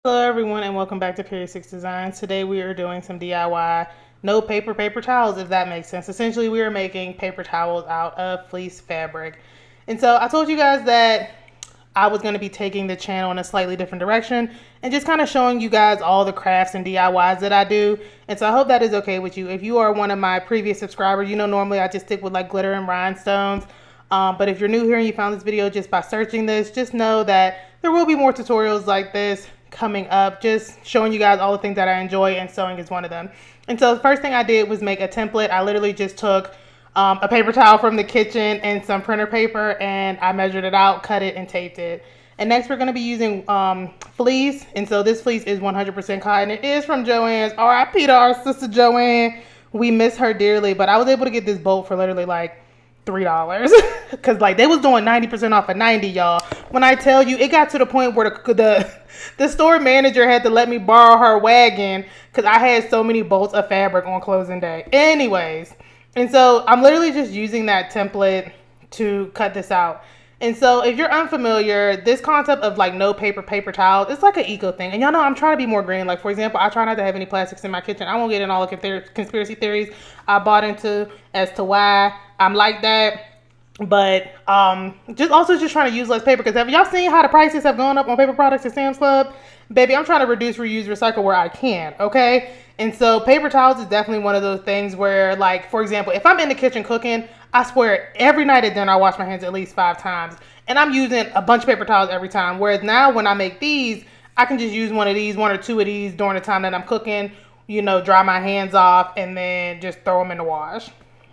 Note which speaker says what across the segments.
Speaker 1: Hello everyone and welcome back to PeriodSixDesigns. Today we are doing some DIY no paper towels, if that makes sense. Essentially we are making paper towels out of fleece fabric. And so I told you guys that I was going to be taking the channel in a slightly different direction and just kind of showing you guys all the crafts and DIYs that I do. And so I hope that is okay with you. If you are one of my previous subscribers, you know normally I just stick with like glitter and rhinestones. But if you're new here and you found this video just by searching this, just know that there will be more tutorials like this coming up, just showing you guys all the things that I enjoy, and sewing is one of them. And so the first thing I did was make a template. I literally just took a paper towel from the kitchen and some printer paper, and I measured it out, cut it, and taped it. And next we're going to be using fleece, and so this fleece is 100% cotton. It is from Joann's. RIP to our sister Joann. We miss her dearly, but I was able to get this bolt for literally like $3 because like they was doing 90% off of 90, y'all. When I tell you, it got to the point where the store manager had to let me borrow her wagon because I had so many bolts of fabric on closing day. Anyways, and so I'm literally just using that template to cut this out. And so if you're unfamiliar, this concept of like no paper towels, it's like an eco thing. And y'all know I'm trying to be more green. Like for example, I try not to have any plastics in my kitchen. I won't get in all the conspiracy theories I bought into as to why I'm like that. But just trying to use less paper, because have y'all seen how the prices have gone up on paper products at Sam's Club? Baby, I'm trying to reduce, reuse, recycle where I can, okay? And so paper towels is definitely one of those things where, like, for example, if I'm in the kitchen cooking, I swear every night at dinner I wash my hands at least 5 times. And I'm using a bunch of paper towels every time. Whereas now when I make these, I can just use one or two of these during the time that I'm cooking, dry my hands off and then just throw them in the wash.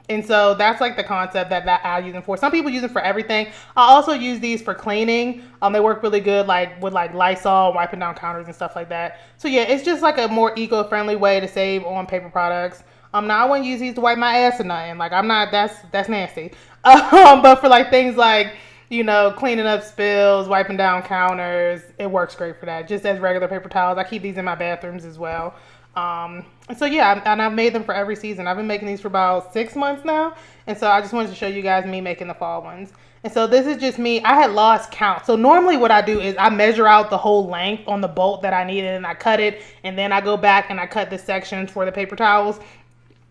Speaker 1: And so that's like the concept that I use them for. Some people use them for everything. I also use these for cleaning. They work really good like with like Lysol, wiping down counters and stuff like that. So yeah, it's just like a more eco-friendly way to save on paper products. Now I wouldn't use these to wipe my ass or nothing. Like I'm not, that's nasty. But for like things like, cleaning up spills, wiping down counters, it works great for that. Just as regular paper towels. I keep these in my bathrooms as well. And so yeah, and I've made them for every season. I've been making these for about 6 months now. And so I just wanted to show you guys me making the fall ones. And so this is just me. I had lost count. So normally what I do is I measure out the whole length on the bolt that I needed and I cut it. And then I go back and I cut the sections for the paper towels.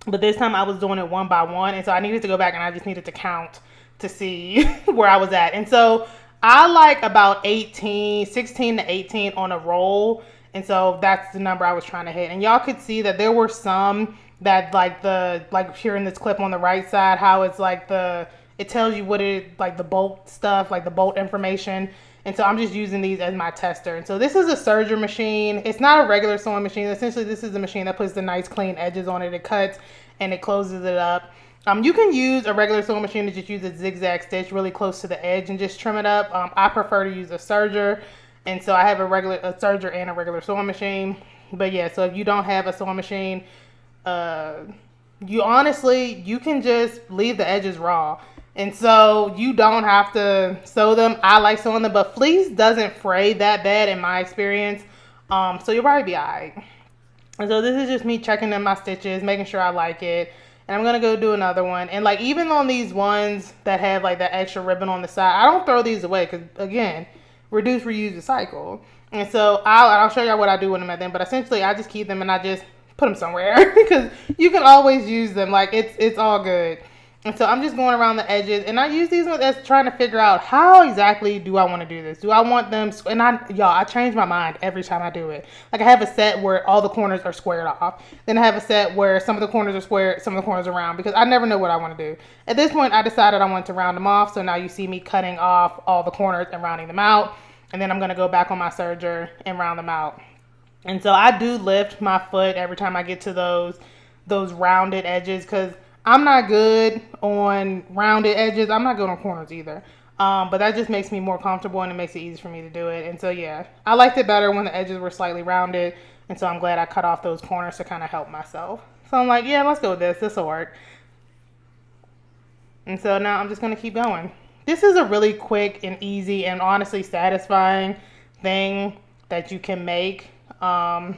Speaker 1: But this time I was doing it one by one. And so I needed to go back and I just needed to count to see where I was at. And so I like about 16 to 18 on a roll. And so that's the number I was trying to hit. And y'all could see that there were some that like here in this clip on the right side, how it's like it tells you what it, like the bolt stuff, like the bolt information. And so I'm just using these as my tester. And so this is a serger machine. It's not a regular sewing machine. Essentially, this is the machine that puts the nice clean edges on it. It cuts and it closes it up. You can use a regular sewing machine to just use a zigzag stitch really close to the edge and just trim it up. I prefer to use a serger. And so I have a serger and a regular sewing machine. But yeah, so if you don't have a sewing machine, you can just leave the edges raw. And so you don't have to sew them. I like sewing them, but fleece doesn't fray that bad in my experience. So you'll probably be all right. And so this is just me checking in my stitches, making sure I like it. And I'm going to go do another one. And like even on these ones that have like that extra ribbon on the side, I don't throw these away because again, reduce, reuse, recycle. And so I'll show y'all what I do with them at then. But essentially, I just keep them and I just put them somewhere because you can always use them. Like it's all good. And so I'm just going around the edges, and I use these ones as trying to figure out how exactly do I want to do this. Do I want them? And I change my mind every time I do it. Like I have a set where all the corners are squared off. Then I have a set where some of the corners are squared, some of the corners are round, because I never know what I want to do. At this point, I decided I wanted to round them off. So now you see me cutting off all the corners and rounding them out. And then I'm going to go back on my serger and round them out. And so I do lift my foot every time I get to those rounded edges, because I'm not good on rounded edges. I'm not good on corners either. But that just makes me more comfortable and it makes it easy for me to do it. And so, yeah, I liked it better when the edges were slightly rounded. And so I'm glad I cut off those corners to kind of help myself. So I'm like, yeah, let's go with this. This will work. And so now I'm just going to keep going. This is a really quick and easy and honestly satisfying thing that you can make. And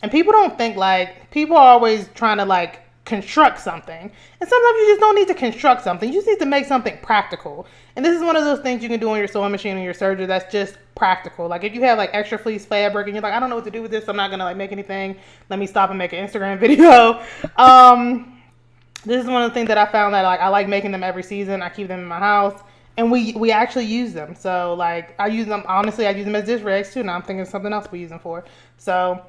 Speaker 1: people don't think, like, people are always trying to like construct something. And sometimes you just don't need to construct something. You just need to make something practical. And this is one of those things you can do on your sewing machine or your serger that's just practical. Like if you have like extra fleece fabric and you're like, I don't know what to do with this, I'm not gonna like make anything. Let me stop and make an Instagram video. This is one of the things that I found that like I like making them every season. I keep them in my house. And we actually use them. So like I use them, honestly, I use them as dish rags too. Now I'm thinking of something else we use them for. So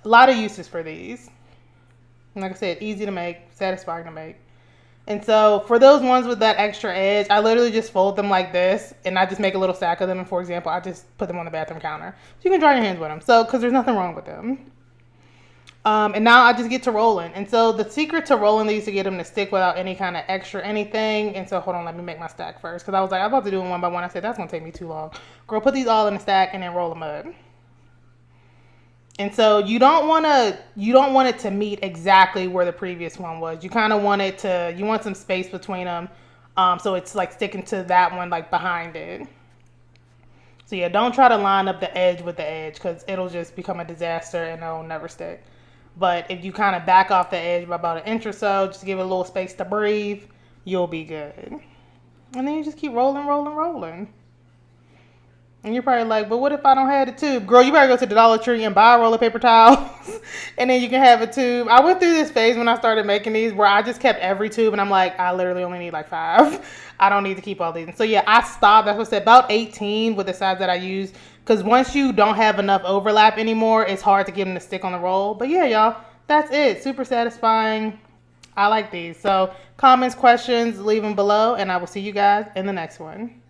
Speaker 1: a lot of uses for these. And like I said, easy to make, satisfying to make. And so for those ones with that extra edge, I literally just fold them like this, and I just make a little stack of them. And for example, I just put them on the bathroom counter. So you can dry your hands with them. So, because there's nothing wrong with them. And now I just get to rolling. And so the secret to rolling these to get them to stick without any kind of extra anything. And so hold on, let me make my stack first. Because I was like, I'm about to do them one by one. I said, that's going to take me too long. Girl, put these all in a stack and then roll them up. And so you don't want it to meet exactly where the previous one was. You kind of want you want some space between them. So it's like sticking to that one like behind it. So yeah, don't try to line up the edge with the edge because it'll just become a disaster and it'll never stick. But if you kind of back off the edge by about an inch or so, just give it a little space to breathe, you'll be good. And then you just keep rolling, rolling, rolling. And you're probably like, but what if I don't have the tube? Girl, you better go to the Dollar Tree and buy a roll of paper towels and then you can have a tube. I went through this phase when I started making these where I just kept every tube and I'm like, I literally only need like 5. I don't need to keep all these. And so yeah, I stopped. That's what I said, about 18 with the size that I use. Because once you don't have enough overlap anymore, it's hard to get them to stick on the roll. But yeah, y'all, that's it. Super satisfying. I like these. So comments, questions, leave them below and I will see you guys in the next one.